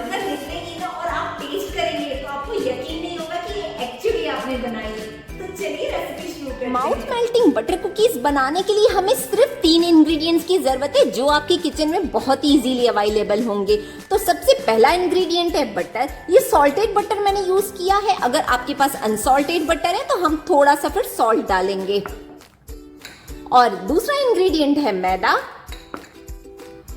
बनकर निकलेगी ना और आप टेस्ट करेंगे तो आपको यकीन नहीं होगा कि ये एक्चुअली आपने बनाई है। तो चलिए रेसिपी शुरू करते हैं। माउथ मेल्टिंग बटर कुकीज बनाने के लिए हमें सिर्फ 3 इंग्रेडिएंट्स की जरूरत है जो आपकी किचन में बहुत ही इजीली अवेलेबल होंगे। तो सबसे पहला इंग्रेडिएंट है बटर। ये सॉल्टेड बटर मैंने यूज किया है। अगर आपके पास अनसॉल्टेड बटर है तो हम थोड़ा सा फिर सॉल्ट डालेंगे। और दूसरा इंग्रेडिएंट है मैदा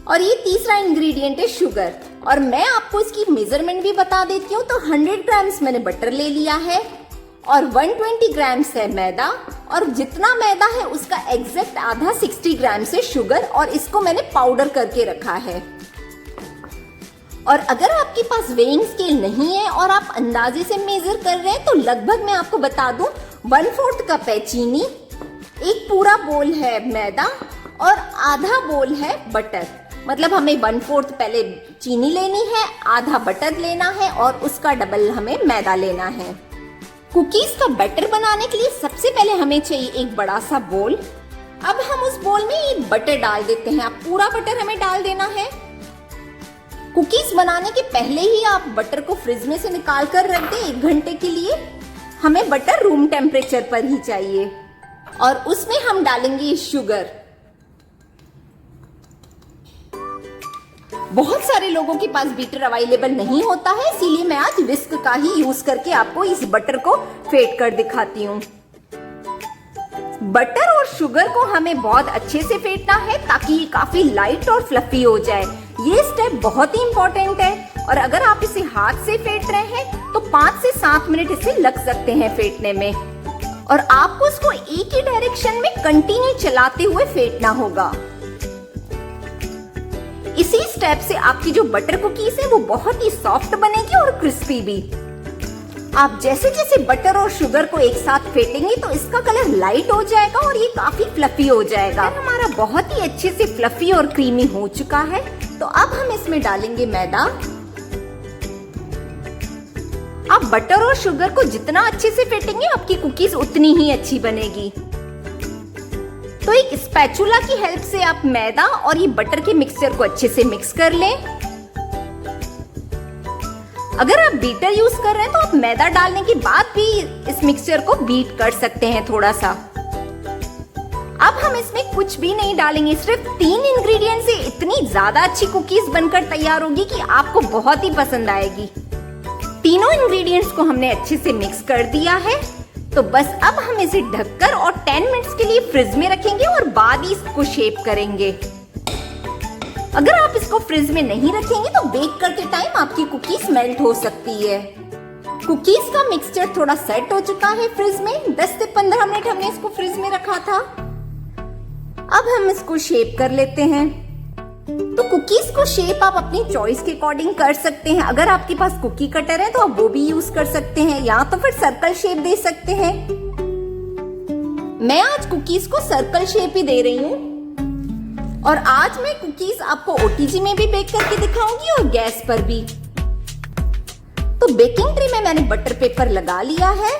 और ये तीसरा इंग्रेडिएंट है शुगर। और मैं आपको इसकी मेजरमेंट भी बता देती हूँ। तो 100 ग्राम्स मैंने बटर ले लिया है और 120 ग्राम्स है मैदा और जितना मैदा है उसका एग्जैक्ट आधा 60 ग्राम्स है शुगर और इसको मैंने पाउडर करके रखा है। और अगर आपके पास वेइंग स्केल नहीं है और आप अंदाजे से मेजर कर रहे हैं तो लगभग मैं आपको बता दूं 1/4 कप है चीनी, एक पूरा बोल है मैदा और आधा बोल है बटर। मतलब हमें 1/4 पहले चीनी लेनी है, आधा बटर लेना है और उसका डबल हमें मैदा लेना है। कुकीज का बैटर बनाने के लिए सबसे पहले हमें चाहिए एक बड़ा सा बोल। अब हम उस बोल में ये बटर डाल देते हैं। आप पूरा बटर हमें डाल देना है। कुकीज बनाने के पहले ही आप बटर को फ्रिज में से निकाल कर रख दें 1 घंटे के लिए। हमें बटर रूम टेम्परेचर पर ही चाहिए और उसमें हम डालेंगे शुगर। बहुत सारे लोगों के पास बीटर अवेलेबल नहीं होता है, इसीलिए मैं आज विस्क का ही यूज करके आपको इस बटर को फेंट कर दिखाती हूँ। बटर और शुगर को हमें बहुत अच्छे से फेंटना है ताकि ये काफी लाइट और फ्लफी हो जाए। ये स्टेप बहुत ही इंपॉर्टेंट है और अगर आप इसे हाथ से फेंट रहे हैं तो 5 से 7 मिनट इसे लग सकते हैं फेंटने में। और आपको इसको एक ही डायरेक्शन में कंटिन्यू चलाते हुए फेंटना होगा। इसी स्टेप से आपकी जो बटर कुकीज है वो बहुत ही सॉफ्ट बनेगी और क्रिस्पी भी। आप जैसे जैसे बटर और शुगर को एक साथ फेंटेंगे तो इसका कलर लाइट हो जाएगा और ये काफी फ्लफी हो जाएगा। हमारा बहुत ही अच्छे से फ्लफी और क्रीमी हो चुका है तो अब हम इसमें डालेंगे मैदा। आप बटर और शुगर को जितना अच्छे से फेंटेंगे आपकी कुकीज उतनी ही अच्छी बनेगी। तो एक स्पैचुला की हेल्प से आप मैदा और ये बटर के मिक्सचर को अच्छे से मिक्स कर लें। अगर आप बीटर यूज कर रहे हैं तो आप मैदा डालने के बाद भी इस मिक्सचर को बीट कर सकते हैं थोड़ा सा। अब हम इसमें कुछ भी नहीं डालेंगे, सिर्फ 3 इंग्रेडिएंट से इतनी ज्यादा अच्छी कुकीज बनकर तैयार होगी कि आपको बहुत ही पसंद आएगी। तीनों इंग्रेडिएंट्स को हमने अच्छे से मिक्स कर दिया है। तो बस अब हम इसे ढककर और 10 मिनट्स के लिए फ्रिज में रखेंगे और बाद ही इसको शेप करेंगे। अगर आप इसको फ्रिज में नहीं रखेंगे तो बेक करते टाइम आपकी कुकीज मेल्ट हो सकती है। कुकीज का मिक्सचर थोड़ा सेट हो चुका है फ्रिज में। 10 से 15 मिनट हमने इसको फ्रिज में रखा था। अब हम इसको शेप कर लेते हैं। तो कुकीज को शेप आप अपनी चॉइस के अकॉर्डिंग कर सकते हैं। अगर आपके पास कुकी कटर है तो आप वो भी यूज कर सकते हैं या तो फिर सर्कल शेप दे सकते हैं। मैं आज कुकीज को सर्कल शेप ही दे रही हूँ और आज मैं कुकीज आपको ओटीजी में भी बेक करके दिखाऊंगी और गैस पर भी। तो बेकिंग ट्रे में मैंने बटर पेपर लगा लिया है।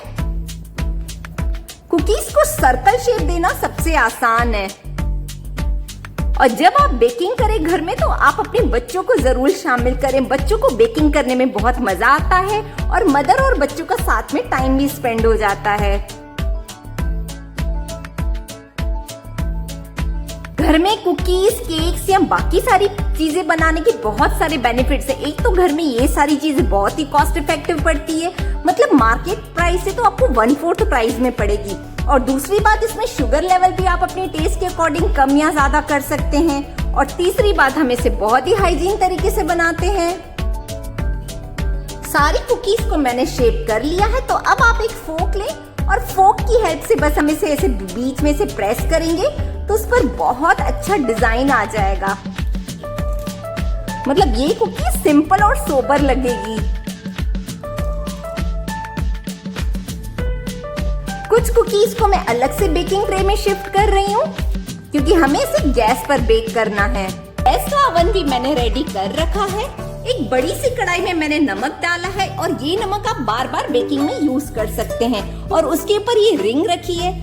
कुकीज को सर्कल शेप देना सबसे आसान है और जब आप बेकिंग करें घर में तो आप अपने बच्चों को जरूर शामिल करें। बच्चों को बेकिंग करने में बहुत मजा आता है और मदर और बच्चों का साथ में टाइम भी स्पेंड हो जाता है। घर में कुकीज, केक्स या बाकी सारी चीजें बनाने के बहुत सारे बेनिफिट्स है। एक तो घर में ये सारी चीजें बहुत ही कॉस्ट इफेक्टिव पड़ती है, मतलब मार्केट प्राइस से तो आपको 1/4 प्राइस में पड़ेगी। और दूसरी बात, इसमें शुगर लेवल भी आप अपने टेस्ट के अकॉर्डिंग कम या ज्यादा कर सकते हैं। और तीसरी बात, हम इसे बहुत ही हाइजीन तरीके से बनाते हैं। सारी कुकीज को मैंने शेप कर लिया है। तो अब आप एक फोक लें और फोक की हेल्प से बस हम इसे ऐसे बीच में से प्रेस करेंगे तो उस पर बहुत अच्छा डिजाइन आ जाएगा। मतलब ये कुकीज सिंपल और सोबर लगेगी। कुछ कुकीज को मैं अलग से बेकिंग ट्रे में शिफ्ट कर रही हूँ क्योंकि हमें इसे गैस पर बेक करना है। गैस का ओवन भी मैंने रेडी कर रखा है। एक बड़ी सी कढ़ाई में मैंने नमक डाला है और ये नमक आप बार बार बेकिंग में यूज कर सकते हैं। और उसके ऊपर ये रिंग रखी है।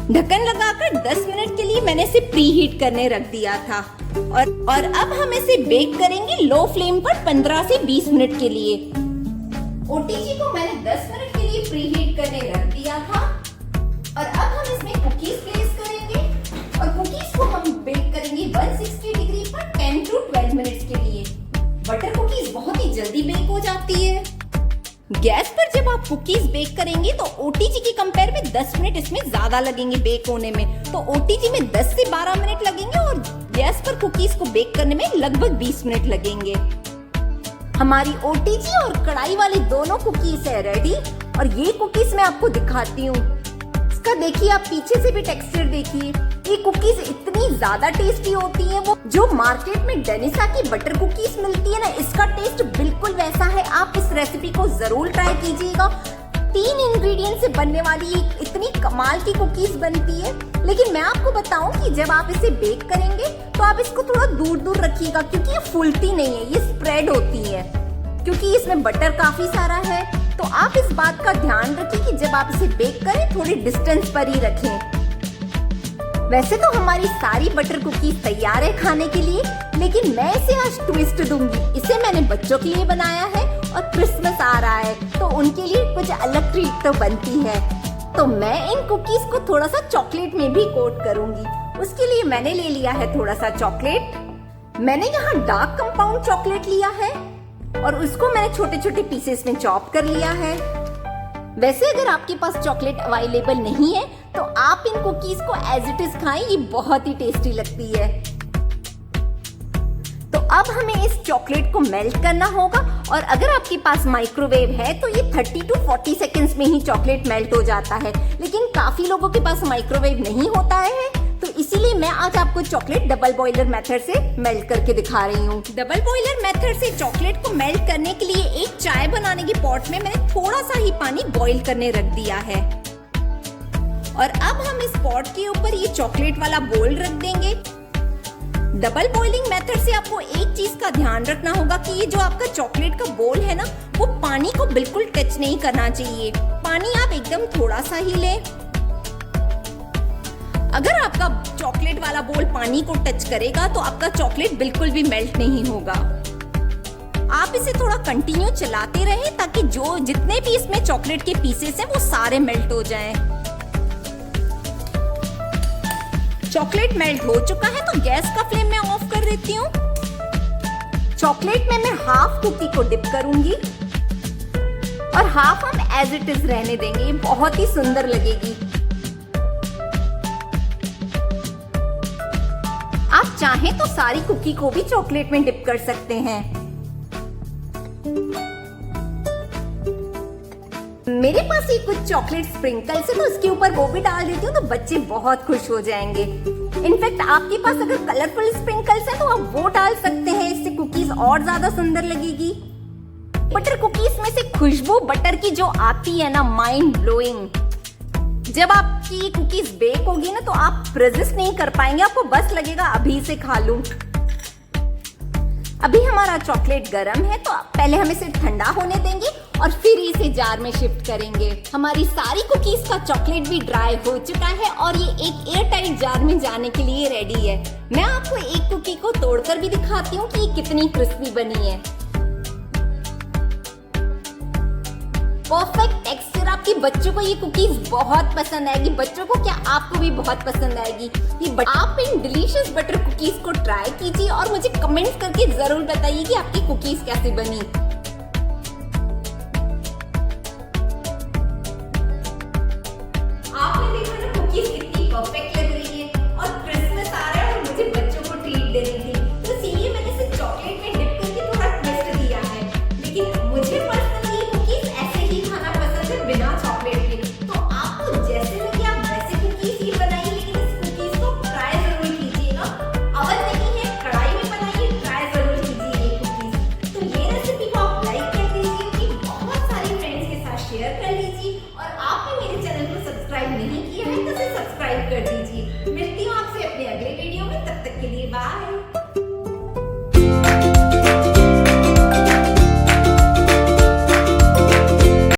ढक्कन लगाकर 10 मिनट के लिए मैंने इसे प्री हीट करने रख दिया था। और अब हम इसे बेक करेंगे लो फ्लेम पर 15 से 20 मिनट के लिए। ओटीजी को मैंने 10 मिनट के लिए प्रीहीट करने रख दिया था और अब हम इसमें कुकीज प्लेस करेंगे और कुकीज को हम बेक करेंगे 160 डिग्री पर 10 to 12 मिनट्स के लिए। बटर कुकीज बहुत ही जल्दी बेक हो जाती है। गैस पर जब आप कुकीज बेक करेंगे तो ओटीजी की कंपेयर में 10 मिनट इसमें ज्यादा लगेंगे बेक होने में। तो ओटीजी में 10 से 12 मिनट लगेंगे और गैस पर कुकीज को बेक करने में लगभग 20 मिनट लगेंगे। हमारी ओटीजी और कढ़ाई वाली दोनों कुकीज है रेडी और ये कुकीज मैं आपको दिखाती हूँ। इसका देखिए, आप पीछे से भी टेक्सचर देखिए। ये कुकीज इतनी ज्यादा टेस्टी होती है, वो जो मार्केट में डेनिसा की बटर कुकीज मिलती है ना, इसका टेस्ट बिल्कुल वैसा है। आप इस रेसिपी को जरूर ट्राई कीजिएगा। 3 इंग्रेडिएंट से बनने वाली एक इतनी कमाल की कुकीज बनती है। लेकिन मैं आपको बताऊं कि जब आप इसे बेक करेंगे तो आप इसको थोड़ा दूर दूर रखिएगा क्योंकि ये फूलती नहीं है, ये स्प्रेड होती है क्योंकि इसमें बटर काफी सारा है। तो आप इस बात का ध्यान रखिए कि जब आप इसे बेक करें थोड़ी डिस्टेंस पर ही रखें। वैसे तो हमारी सारी बटर कुकीज तैयार है खाने के लिए, लेकिन मैं इसे आज ट्विस्ट दूंगी। इसे मैंने बच्चों के लिए बनाया है और क्रिसमस आ रहा है तो उनके लिए कुछ अलग ट्रीट तो बनती है। तो मैं इन कुकीज को थोड़ा सा चॉकलेट में भी कोट करूंगी। उसके लिए मैंने ले लिया है थोड़ा सा चॉकलेट। मैंने यहाँ डार्क कंपाउंड चॉकलेट लिया है और उसको मैंने छोटे छोटे पीसेस में चॉप कर लिया है। वैसे अगर आपके पास चॉकलेट अवेलेबल नहीं है तो आप इन कुकीज को एज इट इज खाएं, ये बहुत ही टेस्टी लगती है। तो अब हमें इस चॉकलेट को मेल्ट करना होगा और अगर आपके पास माइक्रोवेव है तो ये 30 to 40 सेकेंड्स में ही चॉकलेट मेल्ट हो जाता है। लेकिन काफी लोगों के पास माइक्रोवेव नहीं होता है तो इसीलिए मैं आज आपको चॉकलेट डबल बॉयलर मेथड से मेल्ट करके दिखा रही हूँ। डबल बॉयलर मेथड से चॉकलेट को मेल्ट करने के लिए एक चाय बनाने के पॉट में मैंने थोड़ा सा ही पानी बॉईल करने रख दिया है और अब हम इस पॉट के ऊपर ये चॉकलेट वाला बोल रख देंगे। डबल बॉइलिंग मेथड से आपको एक चीज का ध्यान रखना होगा कि ये जो आपका चॉकलेट का बोल है ना, वो पानी को बिल्कुल टच नहीं करना चाहिए। पानी आप एकदम थोड़ा सा ही लें। अगर आपका चॉकलेट वाला बोल पानी को टच करेगा तो आपका चॉकलेट बिल्कुल भी मेल्ट नहीं होगा। आप इसे थोड़ा कंटिन्यू चलाते रहें ताकि जो जितने भी इसमें चॉकलेट के पीसेस हैं वो सारे मेल्ट हो जाएं। चॉकलेट मेल्ट हो चुका है तो गैस का फ्लेम मैं ऑफ कर देती हूँ। चॉकलेट में मैं हाफ कुकी को डिप करूंगी और हाफ हम एज इट इज रहने देंगे। ये बहुत ही सुंदर लगेगी। आप चाहें तो सारी कुकी को भी चॉकलेट में डिप कर सकते हैं। मेरे पास ये कुछ चॉकलेट स्प्रिंकल्स है तो इसके ऊपर वो भी डाल देती हूँ तो बच्चे बहुत खुश हो जाएंगे। इनफैक्ट आपके पास अगर कलरफुल स्प्रिंकल्स है तो आप वो डाल सकते हैं, इससे कुकीज और ज्यादा सुंदर लगेगी। बटर कुकीज में से खुशबू बटर की जो आती है ना, माइंड ब्लोइंग। जब आपकी कुकीज बेक होगी ना तो आप रेजिस्ट नहीं कर पाएंगे, आपको बस लगेगा अभी से खा लूं। अभी हमारा चॉकलेट गरम है तो पहले हम इसे ठंडा होने देंगे और फिर इसे जार में शिफ्ट करेंगे। हमारी सारी कुकीज का चॉकलेट भी ड्राई हो चुका है और ये एक एयर टाइट जार में जाने के लिए रेडी है। मैं आपको एक कुकी को तोड़कर भी दिखाती हूँ कि ये कितनी क्रिस्पी बनी है। Perfect texture. आपके बच्चों को ये कुकीज बहुत पसंद आएगी। बच्चों को क्या, आपको भी बहुत पसंद आएगी। आप इन डिलीशियस बटर कुकीज को ट्राई कीजिए और मुझे कमेंट्स करके जरूर बताइए कि आपकी कुकीज कैसी बनी।